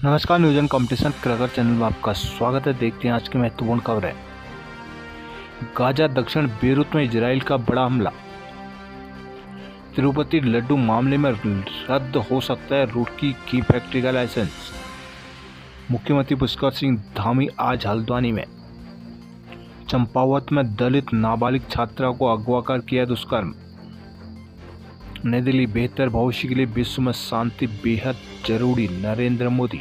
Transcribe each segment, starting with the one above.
नमस्कार, news and competition क्रगर channel में आपका स्वागत है। देखते हैं आज की महत्वपूर्ण खबर है। गाजा दक्षिण बेरूत में इजराइल का बड़ा हमला। तिरुपति लड्डू मामले में रद्द हो सकता है रुड़की की फैक्ट्री का लाइसेंस। मुख्यमंत्री पुष्कर सिंह धामी आज हल्द्वानी में। चंपावत में दलित नाबालिग छात्रा को अगवा कर किया दुष्कर्म। नई दिल्ली, बेहतर भविष्य के लिए विश्व में शांति बेहद जरूरी, नरेंद्र मोदी।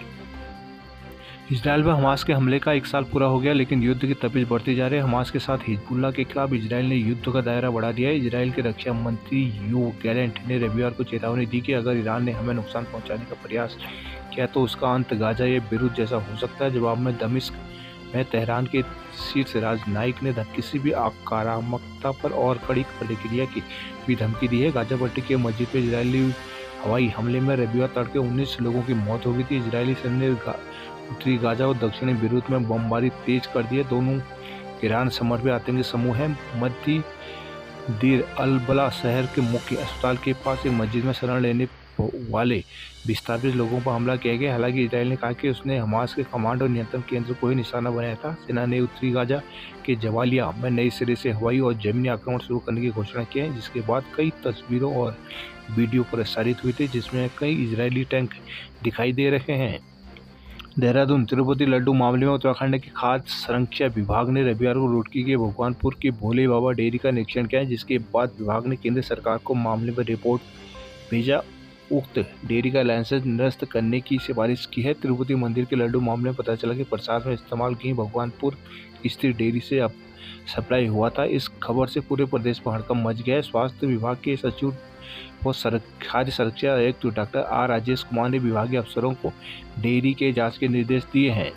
इजराइल में हमास के हमले का 1 साल पूरा हो गया, लेकिन युद्ध की तपिश बढ़ती जा रही है। हमास के साथ हिजबुल्लाह के खिलाफ इजराइल ने युद्ध का दायरा बढ़ा दिया है। इजराइल के रक्षा मंत्री योव गैलेंट ने रविवार को चेतावनी दी कि अगर ईरान ने हमें नुकसान पहुंचाने का प्रयास किया तो उसका अंत गाजा या बेरूत जैसा हो सकता है। जवाब में दमिश्क में तेहरान के शीर्ष राजनयिक ने किसी भी आक्रामकता पर और कड़ी प्रतिक्रिया की भी धमकी दी है। गाजा पट्टी के मस्जिद पर इजरायली हवाई हमले में रविवार तड़के 19 लोगों की मौत हो गई थी। इजरायली सैन्य ने उत्तरी गाजा और दक्षिणी बेरूत में बमबारी तेज कर दी है। दोनों ईरान समर्थित आतंकी समूह हैं। मध्य दीर अल बला शहर के मुख्य अस्पताल के पास एक मस्जिद में शरण लेने वाले विस्थापित लोगों पर हमला किया गया। हालांकि इजराइल ने कहा कि उसने हमास के कमांड और नियंत्रण केंद्र को ही निशाना बनाया था। सेना ने उत्तरी गाजा के जवालिया में नए सिरे से हवाई और जमीनी आक्रमण शुरू करने की घोषणा की है, जिसके बाद कई तस्वीरों और वीडियो प्रसारित हुए थे जिसमें कई इजरायली टैंक दिखाई दे रहे हैं। देहरादून, तिरुपति लड्डू मामले में उत्तराखंड के खाद्य संरक्षण विभाग ने रविवार को रुड़की के भगवानपुर के भोले बाबा डेयरी का निरीक्षण किया, जिसके बाद विभाग ने केंद्र सरकार को मामले में रिपोर्ट भेजा। उक्त डेयरी का लाइसेंस निरस्त करने की सिफारिश की है। तिरुपति मंदिर के लड्डू मामले में पता चला कि प्रसाद में इस्तेमाल की भगवानपुर स्थित डेयरी से अब सप्लाई हुआ था। इस खबर से पूरे प्रदेश में हड़कंप मच गया है। स्वास्थ्य विभाग के सचिव और खाद्य सुरक्षा आयुक्त डॉक्टर आर राजेश कुमार ने विभागीय अफसरों को डेयरी के जांच के निर्देश दिए हैं।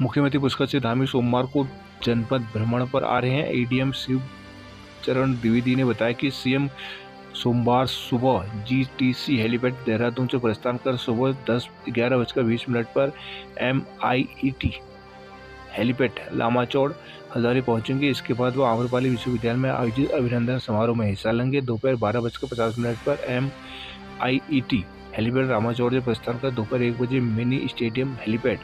मुख्यमंत्री पुष्कर सिंह धामी सोमवार को जनपद भ्रमण पर आ रहे हैं। एडीएम शिव चरण द्विवेदी ने बताया कि सीएम सोमवार सुबह जीटीसी हेलीपैड देहरादून से प्रस्थान कर सुबह 11:20 पर MIET हेलीपैड लामाचौड़ हल्द्वानी पहुंचेंगे। इसके बाद वो आम्रपाली विश्वविद्यालय में आयोजित अभिनंदन समारोह में हिस्सा लेंगे। दोपहर 12:50 पर MIET हेलीपैड रामाचौड़ से प्रस्थान कर दोपहर 1 बजे मिनी स्टेडियम हेलीपैड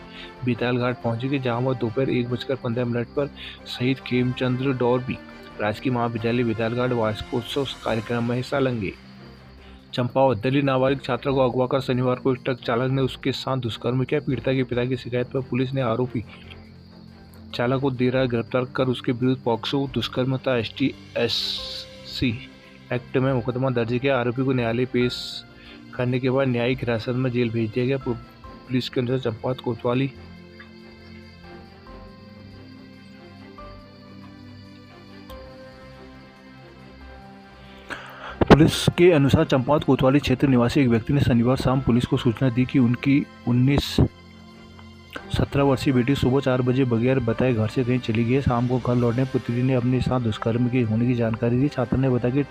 बेतालघाट पहुंचेंगे, जहां वह दोपहर 1:15 पर शहीद खेमचंद्र डॉर्बी राजकीय महाविद्यालय बेतालघाट वार्षिकोत्सव कार्यक्रम में हिस्सा लेंगे। चंपावत, दलित नाबालिग छात्रा को अगवा कर शनिवार को एक ट्रक चालक ने उसके साथ दुष्कर्म किया। पीड़िता के पिता की शिकायत पर पुलिस ने आरोपी चालक को देर रात गिरफ्तार कर उसके विरुद्ध पॉक्सो दुष्कर्म तथा ST/SC एक्ट में मुकदमा दर्ज किया। आरोपी को न्यायालय पेश करने के बाद न्यायिक हिरासत में जेल भेज दिया गया। पुलिस के अनुसार चंपावत कोतवाली क्षेत्र निवासी एक व्यक्ति ने शनिवार शाम पुलिस को सूचना दी कि उनकी 17 वर्षीय बेटी सुबह 4 बजे बगैर बताए घर से कहीं चली गई। शाम को घर लौटने पुत्री ने अपने साथ दुष्कर्म के होने की जानकारी दी। छात्रा ने बताया कि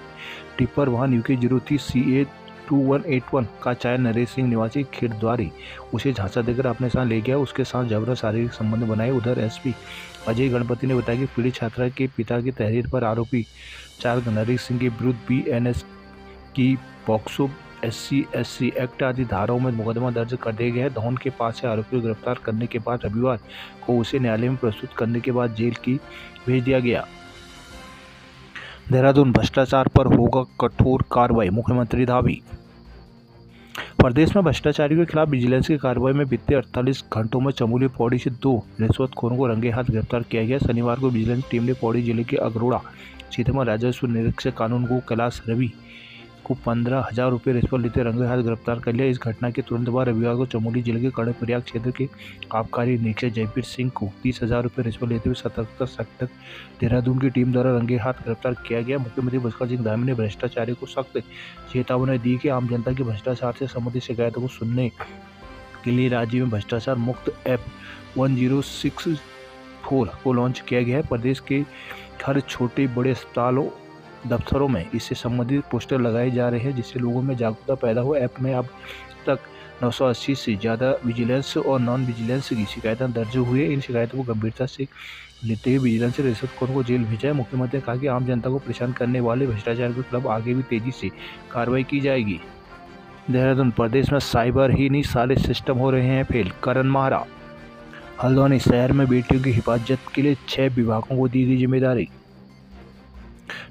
टिप्पर वाहन UK03 CA2181 का चालक नरेश सिंह निवासी खिड़द्वारी उसे झांसा देकर अपने साथ ले गया, उसके साथ जबरन शारीरिक संबंध बनाए। उधर SP अजय गणपति ने बताया कि पीड़ित छात्रा के पिता की तहरीर पर आरोपी चालक नरेश सिंह के विरुद्ध BNS की पॉक्सो SC/SC एक्ट आदि धाराओं में मुकदमा दर्ज कर दिया गया है। धौन के पास से आरोपी को गिरफ्तार करने के बाद रविवार को उसे न्यायालय में प्रस्तुत करने के बाद जेल की भेज दिया गया। देहरादून, भ्रष्टाचार पर होगा कठोर कार्रवाई, मुख्यमंत्री दावी। प्रदेश में भ्रष्टाचारियों के खिलाफ विजिलेंस की कार्रवाई में बीते 48 घंटों में चमोली पौड़ी से 2 रिश्वतखोरों को रंगे हाथ गिरफ्तार किया गया। शनिवार को विजिलेंस टीम ने पौड़ी जिले के अगरोड़ा क्षेत्र में राजस्व निरीक्षक कानून को कैलाश रवि को 15,000 रुपये रिश्वत लेते रंगे हाथ गिरफ्तार कर लिया। इस घटना के तुरंत बाद रविवार को चमोली जिले के कर्णप्रयाग क्षेत्र के आबकारी निरीक्षक जयवीर सिंह को 30,000 रुपये रिश्वत लेते हुए सतर्कता सेक्टर देहरादून की टीम द्वारा रंगे हाथ गिरफ्तार किया गया। मुख्यमंत्री पुष्कर सिंह धामी ने भ्रष्टाचारियों को सख्त चेतावनी दी कि आम जनता की भ्रष्टाचार से संबंधित शिकायतों को सुनने के लिए राज्य में भ्रष्टाचार मुक्त ऐप 1064 को लॉन्च किया गया है। प्रदेश के हर छोटे बड़े अस्पतालों दफ्तरों में इससे संबंधित पोस्टर लगाए जा रहे हैं, जिससे लोगों में जागरूकता पैदा हो। ऐप में अब तक 980 से ज़्यादा विजिलेंस और नॉन विजिलेंस की शिकायतें दर्ज हुई है। इन शिकायतों को गंभीरता से लेते हुए विजिलेंस ने रिश्वतखोरों को जेल भेजा है। मुख्यमंत्री ने कहा कि आम जनता को परेशान करने वाले भ्रष्टाचार के खिलाफ आगे भी तेजी से कार्रवाई की जाएगी। देहरादून प्रदेश में साइबर ही नहीं सारे सिस्टम हो रहे हैं फेल, करण माहरा। हल्द्वानी शहर में बेटियों की हिफाजत के लिए 6 विभागों को दी गई जिम्मेदारी।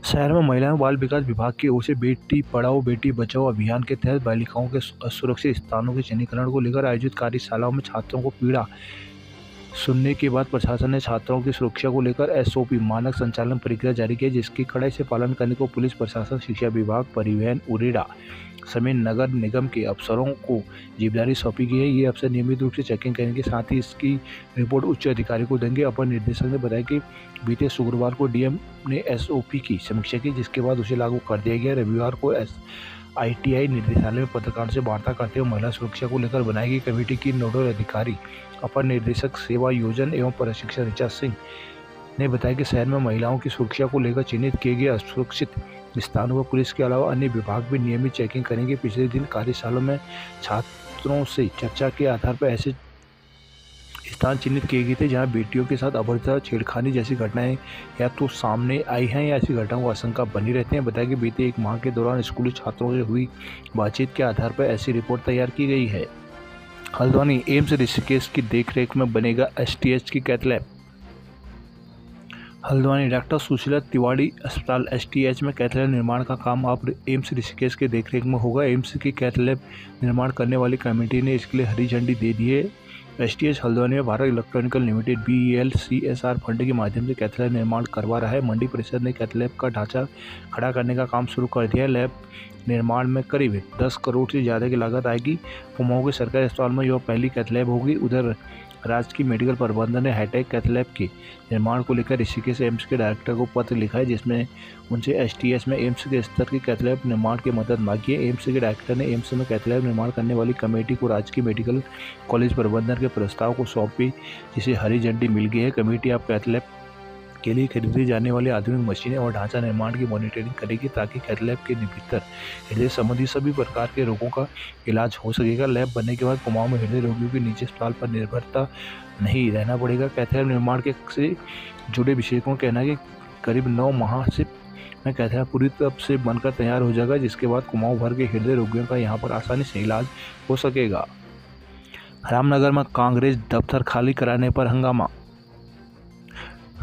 शहर में महिला एवं बाल विकास विभाग की ओर से बेटी पढ़ाओ बेटी बचाओ अभियान के तहत बालिकाओं के असुरक्षित स्थानों के चिन्हीकरण को लेकर आयोजित कार्यशालाओं में छात्रों को पीड़ा सुनने के बाद प्रशासन ने छात्रों की सुरक्षा को लेकर एसओपी मानक संचालन प्रक्रिया जारी की, जिसकी कड़ाई से पालन करने को पुलिस प्रशासन, शिक्षा विभाग, परिवहन, उरेडा समेत नगर निगम के अफसरों को जिम्मेदारी सौंपी गई है। ये अफसर नियमित रूप से चेकिंग करने के साथ ही इसकी रिपोर्ट उच्च अधिकारी को देंगे। अपर निर्देशक ने बताया कि बीते शुक्रवार को डीएम ने एसओपी की समीक्षा की, जिसके बाद उसे लागू कर दिया गया। रविवार को आईटीआई निदेशालय में पत्रकारों से वार्ता करते हुए महिला सुरक्षा को लेकर बनाई गई कमेटी की नोडल अधिकारी अपर निर्देशक सेवा योजना एवं प्रशिक्षण ऋचा सिंह ने बताया कि शहर में महिलाओं की सुरक्षा को लेकर चिन्हित किए गए असुरक्षित स्थानों पर पुलिस के अलावा अन्य विभाग भी नियमित चेकिंग करेंगे। पिछले दिन कार्यशाला में छात्रों से चर्चा के आधार पर ऐसे स्थान चिन्हित किए गए थे जहां बेटियों के साथ अभद्रता, छेड़खानी जैसी घटनाएं या तो सामने आई हैं या ऐसी घटनाओं को आशंका बनी रहती है। बताया कि बीते 1 माह के दौरान स्कूली छात्रों से हुई बातचीत के आधार पर ऐसी रिपोर्ट तैयार की गई है। हल्द्वानी एम्स ऋषिकेश की देखरेख में बनेगा एसटीएच की cath lab. Haldwani doctor Sushila Tiwari अस्पताल एसटीएच में कैथ लैब निर्माण का काम अब एम्स ऋषिकेश के देखरेख में होगा। एम्स की कैथ लैब निर्माण करने वाली कमेटी ने इसके लिए हरी झंडी दे दी है। एसटीएच हल्द्वानी में Bharat electronical limited BEL-CSR fund के माध्यम से कैथ लैब निर्माण करवा रहा है। मंडी परिषद ने कैथ लैब का ढांचा खड़ा करने का काम शुरू कर दिया है। लैब निर्माण में करीब 10 करोड़ से ज़्यादा की लागत आएगी। कुमाऊं के सरकारी अस्पताल में यह पहली कैथ लैब होगी। उधर राजकीय मेडिकल प्रबंधन ने हाईटेक कैथ लैब के निर्माण को लेकर ऋषिकेश एम्स के डायरेक्टर को पत्र लिखा है, जिसमें उनसे एसटीएच में एम्स के स्तर की कैथ लैब निर्माण की मदद मांगी है। एम्स के डायरेक्टर ने एम्स में कैथ लैब निर्माण करने वाली कमेटी को राजकीय मेडिकल कॉलेज प्रबंधन के प्रस्ताव को सौंपी, जिसे हरी झंडी मिल गई है। कमेटी अब कैथ लैब के लिए खरीदी जाने वाली आधुनिक मशीनें और ढांचा निर्माण की मॉनिटरिंग करेगी, ताकि कैथ लैब के भीतर हृदय संबंधी सभी प्रकार के रोगों का इलाज हो सकेगा। लैब बनने के बाद कुमाऊं में हृदय रोगियों के निजी अस्पताल पर निर्भरता नहीं रहना पड़ेगा। कैथ लैब निर्माण के से जुड़े विशेषज्ञों का कहना है कि करीब 9 माह से कैथ लैब पूरी तरह से बनकर तैयार हो जाएगा, जिसके बाद कुमाऊं भर के हृदय रोगियों का यहाँ पर आसानी से इलाज हो सकेगा। रामनगर में कांग्रेस दफ्तर खाली कराने पर हंगामा।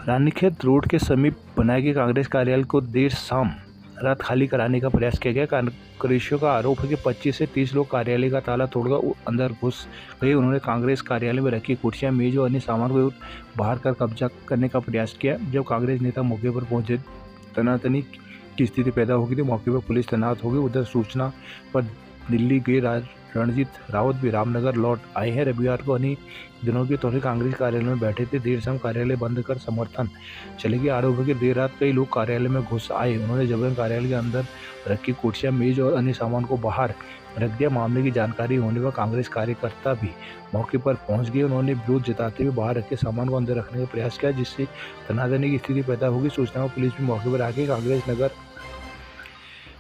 रानीखेत रोड के समीप बनाए गए कांग्रेस कार्यालय को देर शाम रात खाली कराने का प्रयास किया गया। कांग्रेसियों का आरोप है कि 25 से 30 लोग कार्यालय का ताला तोड़कर अंदर घुस गए। उन्होंने कांग्रेस कार्यालय में रखी कुर्सियां, मेज और अन्य सामान को बाहर कर कब्जा करने का प्रयास किया। जब कांग्रेस नेता मौके पर पहुंचे, तनातनी की स्थिति पैदा हो गई थी। मौके पर पुलिस तैनात हो गई। उधर सूचना पर दिल्ली गए रणजीत रावत भी रामनगर लौट आए हैं। रविवार को अन्य दिनों के तौर कार्यालय में बैठे थे। देर शाम कार्यालय बंद कर समर्थन चले गए। आरोप है कि देर रात कई लोग कार्यालय में घुस आए। उन्होंने जबरन कार्यालय के अंदर रखी कुर्सियां, मेज और अन्य सामान को बाहर रख दिया। मामले की जानकारी होने पर कांग्रेस कार्यकर्ता भी मौके पर पहुंच गए। उन्होंने विरोध जताते हुए बाहर रखे सामान को अंदर रखने का प्रयास किया, जिससे तनातनी की स्थिति पैदा होगी। सूचना पर पुलिस भी मौके पर आके कांग्रेस नगर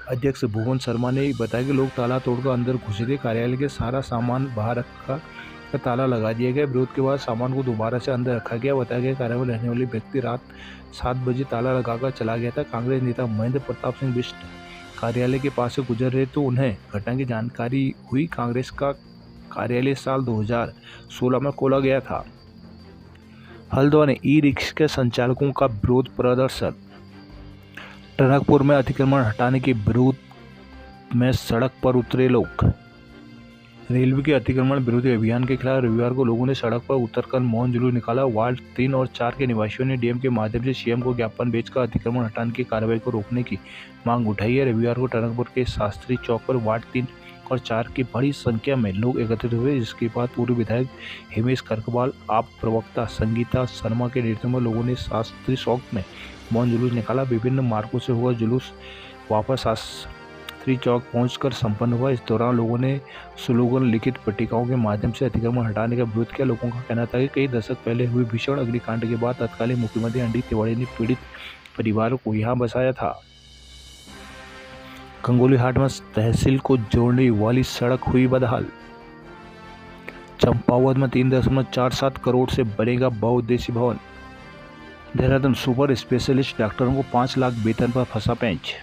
अध्यक्ष भुवन शर्मा ने बताया कि लोग ताला तोड़कर अंदर घुसे थे। कार्यालय के सारा सामान बाहर रखा ताला लगा दिया गया। विरोध के बाद सामान को दोबारा से अंदर रखा गया। बताया गया कार्यालय में रहने वाले व्यक्ति रात 7 बजे ताला लगाकर चला गया था। कांग्रेस नेता महेंद्र प्रताप सिंह बिष्ट कार्यालय के पास से गुजर रहे तो उन्हें घटना की जानकारी हुई। कांग्रेस का कार्यालय साल 2016 में खोला गया था। हल्द्वानी ई रिक्शा के संचालकों का विरोध प्रदर्शन। टनकपुर में अतिक्रमण हटाने के विरोध में सड़क पर उतरे लोग। रेलवे के अतिक्रमण विरोधी अभियान के खिलाफ रविवार को लोगों ने सड़क पर उतरकर मौन जुलूस निकाला। वार्ड 3 और 4 के निवासियों ने डीएम के माध्यम से सीएम को ज्ञापन भेजकर अतिक्रमण हटाने की कार्रवाई को रोकने की मांग उठाई है। रविवार को टनकपुर के शास्त्री चौक पर वार्ड 3 और 4 की बड़ी संख्या में लोग एकत्रित हुए, जिसके बाद पूर्व विधायक हिमेश करकवाल, आप प्रवक्ता संगीता शर्मा के नेतृत्व में लोगों ने शास्त्री चौक में मौन जुलूस निकाला। विभिन्न मार्गों से हुआ जुलूस वापस शास्त्री चौक पहुंचकर संपन्न हुआ। इस दौरान लोगों ने स्लोगन, लिखित पट्टिकाओं के माध्यम से अतिक्रमण हटाने का विरोध किया। लोगों का कहना था कि कई दशक पहले हुए भीषण अग्निकांड के बाद तत्कालीन मुख्यमंत्री एनडी तिवारी ने पीड़ित परिवारों को यहाँ बसाया था। गंगोलीहाट में तहसील को जोड़ने वाली सड़क हुई बदहाल। चंपावत में 3.47 करोड़ से बनेगा बहुउद्देशीय भवन। देहरादून सुपर स्पेशलिस्ट डॉक्टरों को 5 लाख वेतन पर फंसा पेंच।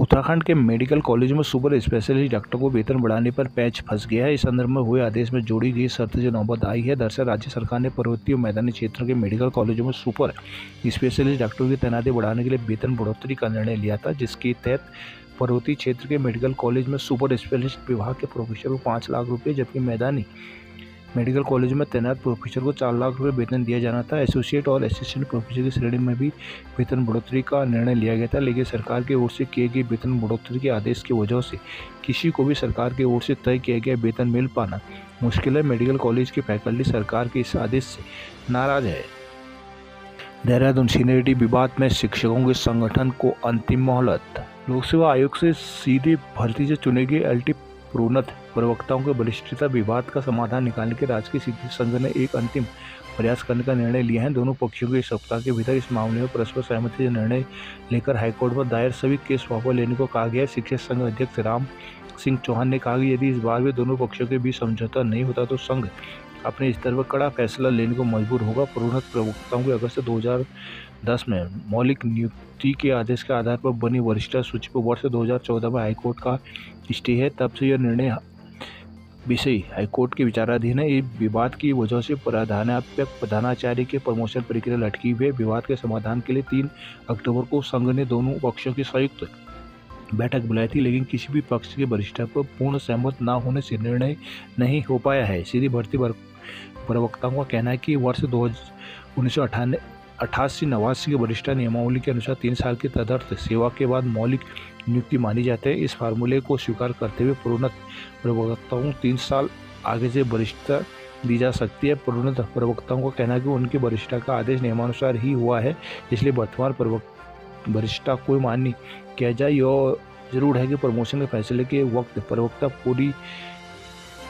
उत्तराखंड के मेडिकल कॉलेज में सुपर स्पेशलिस्ट डॉक्टर को वेतन बढ़ाने पर पैच फंस गया है। इस संदर्भ में हुए आदेश में जोड़ी गई शर्त जो नौबत आई है। दरअसल राज्य सरकार ने पर्वतीय और मैदानी क्षेत्रों के मेडिकल कॉलेजों में सुपर स्पेशलिस्ट डॉक्टरों की तैनाती बढ़ाने के लिए वेतन बढ़ोतरी का निर्णय लिया था, जिसके तहत पर्वतीय क्षेत्र के मेडिकल कॉलेज में सुपर स्पेशलिस्ट विभाग के प्रोफेसर को 5 लाख रुपये, जबकि मैदानी मेडिकल कॉलेज में तैनात प्रोफेसर को 4 लाख रुपये वेतन दिया जाना था। एसोसिएट और असिस्टेंट प्रोफेसर की श्रेणी में भी वेतन बढ़ोतरी का निर्णय लिया गया था, लेकिन सरकार की ओर से किए गए वेतन बढ़ोतरी के आदेश की वजह से किसी को भी सरकार की ओर से तय किया गया वेतन मिल पाना मुश्किल है। मेडिकल कॉलेज की फैकल्टी सरकार के इस आदेश से नाराज है। देहरादून सीनियरिटी विवाद में शिक्षकों के संगठन को अंतिम मोहलत। लोकसेवा आयोग से सीधे भर्ती से चुने गए एलटी प्रोन्नत प्रवक्ताओं के वरिष्ठता विवाद का समाधान निकालने के राजकीय शिक्षक संघ ने एक अंतिम प्रयास करने का निर्णय लिया है। दोनों पक्षों के 1 सप्ताह के भीतर इस मामले में परस्पर सहमति से निर्णय लेकर हाईकोर्ट में दायर सभी केस वापस लेने को कहा गया है। शिक्षक संघ अध्यक्ष राम सिंह चौहान ने कहा कि यदि इस बार भी दोनों पक्षों के बीच समझौता नहीं होता तो संघ अपने स्तर पर कड़ा फैसला लेने को मजबूर होगा। प्रोन्नत प्रवक्ताओं के अगस्त 2010 में मौलिक नियुक्ति के आदेश के आधार पर बनी वरिष्ठता सूची पर वर्ष 2014 में हाईकोर्ट का स्टे है। तब से यह निर्णय विषय हाईकोर्ट के विचाराधीन है। इस विवाद की वजह से प्रधानाचार्य के प्रमोशन प्रक्रिया लटकी हुई है। विवाद के समाधान के लिए 3 अक्टूबर को संघ ने दोनों पक्षों की संयुक्त बैठक बुलाई थी, लेकिन किसी भी पक्ष के वरिष्ठता पर पूर्ण सहमत न होने से निर्णय नहीं हो पाया है। सीधी भर्ती प्रवक्ताओं का कहना है कि वर्ष 1988-89 के वरिष्ठता नियमावली के अनुसार 3 साल की तदर्थ सेवा के बाद मौलिक नियुक्ति मानी जाती है। इस फार्मूले को स्वीकार करते हुए प्रोन्नत प्रवक्ताओं 3 साल आगे से वरिष्ठता दी जा सकती है। प्रोन्नत प्रवक्ताओं का कहना है कि उनकी वरिष्ठता का आदेश नियमानुसार ही हुआ है, इसलिए वर्तमान वरिष्ठता को मान्य किया जाए। यह जरूर है कि प्रमोशन के फैसले के वक्त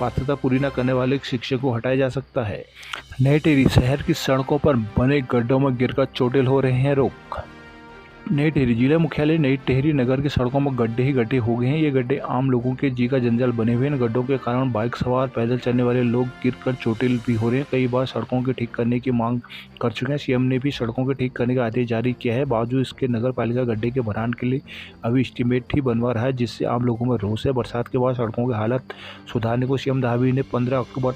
पात्रता पूरी न करने वाले शिक्षक को हटाया जा सकता है। नई टिहरी शहर की सड़कों पर बने गड्ढों में गिरकर चोटिल हो रहे हैं लोग। नई टिहरी जिला मुख्यालय नई टिहरी नगर की सड़कों में गड्ढे ही गड्ढे हो गए हैं। ये गड्ढे आम लोगों के जी का जंजाल बने हुए हैं। गड्ढों के कारण बाइक सवार, पैदल चलने वाले लोग गिरकर चोटिल भी हो रहे हैं। कई बार सड़कों के ठीक करने की मांग कर चुके हैं। सीएम ने भी सड़कों के ठीक करने का आदेश जारी किया है। बावजूद इसके नगर पालिका गड्ढे के भरान के लिए अभी एस्टीमेट ही बनवा रहा है, जिससे आम लोगों में रोष है। बरसात के बाद सड़कों की हालत सुधारने को सीएम धामी ने 15 अक्टूबर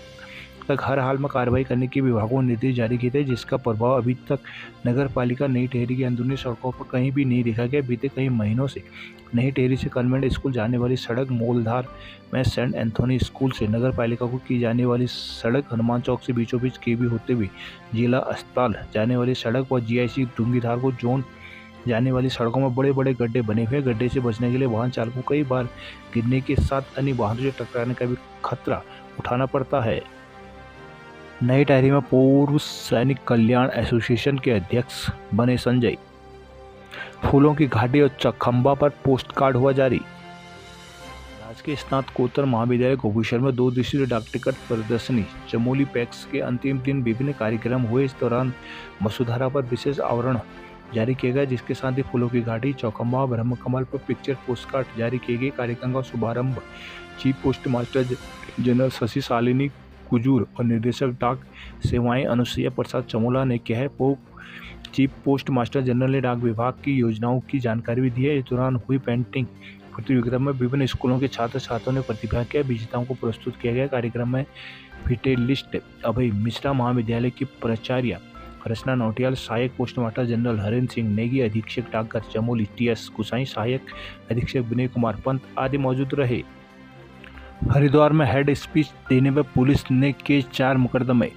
तक हर हाल में कार्रवाई करने के विभागों को निर्देश जारी किए थे, जिसका प्रभाव अभी तक नगर पालिका नई टिहरी की अंदरूनी सड़कों पर कहीं भी नहीं दिखा गया। बीते कई महीनों से नई टिहरी से कन्वेंट स्कूल जाने वाली सड़क, मोलधार में सेंट एंथोनी स्कूल से नगर पालिका को की जाने वाली सड़क, हनुमान चौक से बीचों बीच केबी होते हुए जिला अस्पताल जाने वाली सड़क और जीआईसी डूंगीधार को जोन जाने वाली सड़कों में बड़े बड़े गड्ढे बने हुए। गड्ढे से बचने के लिए वाहन चालकों को कई बार गिरने के साथ अन्य वाहनों से टकराने का भी खतरा उठाना पड़ता है। नई टिहरी में पूर्व सैनिक कल्याण एसोसिएशन के अध्यक्ष बने संजय। फूलों की घाटी और चखंबा पर पोस्ट कार्ड हुआ जारी। राजकीय स्नातकोत्तर महाविद्यालय गोपेश्वर में 2 दिवसीय डाक टिकट प्रदर्शनी चमोली पैक्स के अंतिम दिन विभिन्न कार्यक्रम हुए। इस दौरान वसुधारा पर विशेष आवरण जारी किया गया, जिसके साथ ही फूलों की घाटी, चौखंबा, ब्रह्म कमल पर पिक्चर पोस्ट कार्ड जारी किए गए। कार्यक्रम का शुभारंभ chief post master general Shashi Shalini Kujur और निर्देशक डाक सेवाएं अनुसुईया प्रसाद चमोला ने किया है। चीफ पोस्ट मास्टर जनरल ने डाक विभाग की योजनाओं की जानकारी भी दी है। इस दौरान हुई पेंटिंग प्रतियोगिता में विभिन्न स्कूलों के छात्र छात्राओं ने प्रतिभा किया। विजेताओं को प्रस्तुत किया गया। कार्यक्रम में फिटेलिस्ट अभय मिश्रा, महाविद्यालय की प्राचार्य रचना नौटियाल, सहायक post master general Harendra Singh Negi, अधीक्षक डाकघर चमोली टीएस गुसाई, सहायक अधीक्षक विनय कुमार पंत आदि मौजूद रहे। हरिद्वार में हेड स्पीच देने पर पुलिस ने किए 4 मुकदमे।